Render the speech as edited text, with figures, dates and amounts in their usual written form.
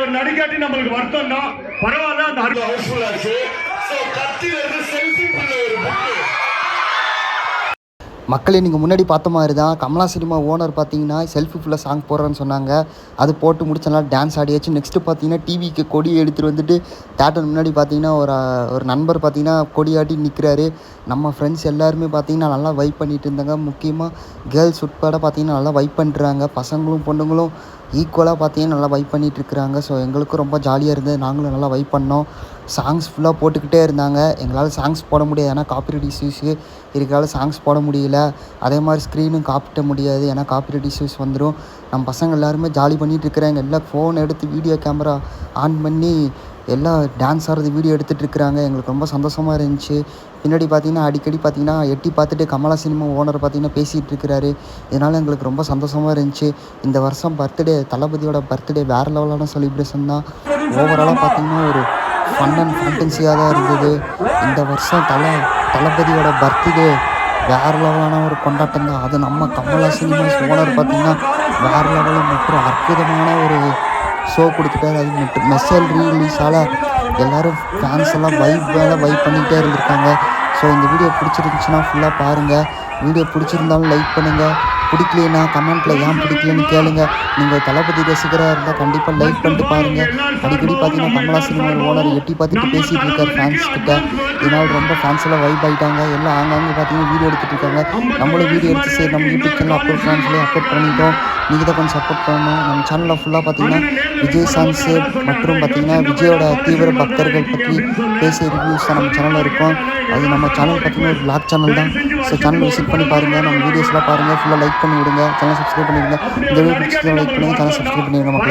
அவர் நடிக்காட்டி நம்மளுக்கு வருத்தம் தான். பரவாயில்ல, அந்த ஹவுஸ்ஃபுல் ஆச்சு. சோ கத்தில இருந்து செல்ஃபி புள்ள ஒரு புக். மக்களே, நீங்கள் முன்னாடி பார்த்த மாதிரி தான் கமலா சினிமா ஓனர் பார்த்தீங்கன்னா செல்ஃபி ஃபுல்லாக சாங் போடுறேன்னு சொன்னாங்க. அது போட்டு முடிச்சனால டான்ஸ் ஆடியாச்சு. நெக்ஸ்ட்டு பார்த்தீங்கன்னா டிவிக்கு கொடி எடுத்துகிட்டு வந்துட்டு தேட்டர் முன்னாடி பார்த்தீங்கன்னா ஒரு நண்பர் பார்த்தீங்கன்னா கொடி ஆட்டி நிற்கிறாரு. நம்ம ஃப்ரெண்ட்ஸ் எல்லாருமே பார்த்தீங்கன்னா நல்லா வைப் பண்ணிட்டு இருந்தாங்க. முக்கியமாக கேர்ள்ஸ் உட்பட பார்த்தீங்கன்னா நல்லா வைப் பண்ணுறாங்க. பசங்களும் பொண்ணுங்களும் ஈக்குவலாக பார்த்தீங்கன்னா நல்லா வைப் பண்ணிகிட்ருக்குறாங்க. ஸோ எங்களுக்கும் ரொம்ப ஜாலியாக இருந்தது. நாங்களும் நல்லா வைப் பண்ணோம். சாங்ஸ் ஃபுல்லாக போட்டுக்கிட்டே இருந்தாங்க. எங்களால் சாங்ஸ் போட முடியாது, ஏன்னா காப்பிரைட் இஷ்யூஸு இதுக்கால சாங்ஸ் போட முடியல. அதே மாதிரி ஸ்க்ரீனும் காப்பிட்ட முடியாது, ஏன்னா காப்பிரைட் இஷ்யூஸ் வந்துடும். நம்ம பசங்க எல்லாருமே ஜாலி பண்ணிகிட்ருக்குறாங்க. எல்லாம் ஃபோன் எடுத்து வீடியோ கேமரா ஆன் பண்ணி எல்லாம் டான்ஸ் ஆடுறது வீடியோ எடுத்துகிட்ருக்குறாங்க. எங்களுக்கு ரொம்ப சந்தோஷமாக இருந்துச்சு. பின்னாடி பார்த்திங்கன்னா அடிக்கடி பார்த்திங்கன்னா எட்டி பார்த்துட்டு கமலா சினிமா ஓனர் பார்த்திங்கன்னா பேசிகிட்டு இருக்கிறாரு. இதனால் எங்களுக்கு ரொம்ப சந்தோஷமாக இருந்துச்சு. இந்த வருஷம் பர்த்டே, தளபதியோட பர்த்டே வேறு லெவலான செலிப்ரேஷன் தான். ஓவராலாக பார்த்திங்கன்னா ஒரு ஃபன் அண்ட் ஃபேண்டன்சியாக தான் இருந்தது. இந்த வருஷம் தளபதியோட பர்த்டே வேறு லெவலான ஒரு கொண்டாட்டம் தான். அது நம்ம கமலா சினிமாஸ் ஓனர் பார்த்திங்கன்னா வேறு லெவலில் மற்றும் அற்புதமான ஒரு ஷோ கொடுத்துட்டாரு. அது மட்டும் மெசேஜ் ரீலீஸால் எல்லோரும் ஃபேன்ஸ் எல்லாம் வைப் பண்ணிகிட்டே இருந்திருக்காங்க. ஸோ இந்த வீடியோ பிடிச்சிருந்துச்சுன்னா ஃபுல்லாக பாருங்கள். வீடியோ பிடிச்சிருந்தாலும் லைக் பண்ணுங்கள். பிடிக்கலனா கமெண்ட்டில் ஏன் பிடிக்கலன்னு கேளுங்க. நீங்கள் தளபதி ரசிகராக இருந்தால் கண்டிப்பாக லைக் பண்ணிட்டு பாருங்கள். அடிக்கடி பார்த்தீங்கன்னா கமலா சினிமா ஓனர் எட்டி பார்த்துட்டு பேசிகிட்டு இருக்கார் ஃபேன்ஸ் கிட்ட. இதனால் ரொம்ப ஃபேன்ஸ் எல்லாம் வைப் ஆகிட்டாங்க. எல்லாம் ஆங்காங்கே பார்த்தீங்கன்னா வீடியோ எடுத்துகிட்டு இருக்காங்க. நம்மளும் வீடியோ எடுத்து சரி நம்ம யூடியூப் சேனல் அப்லோட் பண்ணலாம்னு சொல்லி அப்லோட் பண்ணிட்டோம். நீங்கள் தான் கொஞ்சம் சப்போர்ட் பண்ணணும். நம்ம சேனலில் ஃபுல்லாக பார்த்தீங்கன்னா விஜய் சாங்ஸு மற்றும் பார்த்தீங்கன்னா விஜயோட தீவிர பக்தர்கள் பற்றி பேசிய ரிவ்யூஸ் தான் நம்ம சேனலில் இருக்கும். அது நம்ம சேனல் பார்த்தீங்கன்னா ஒரு பிளாக் சேனல் தான். ஸோ சேனல் விசிட் பண்ணி பாருங்கள். நம்ம வீடியோஸ்லாம் பாருங்கள். ஃபுல்லாக லைக் பண்ணி விடுங்க. சேனல் சப்ஸ்கிரைப் பண்ணிவிடுங்க. இந்த வீடியோ பிடிச்சதை லைக் பண்ணுங்கள். சேனல் சப்ஸ்கிரைப் பண்ணிவிடுங்க மக்களே.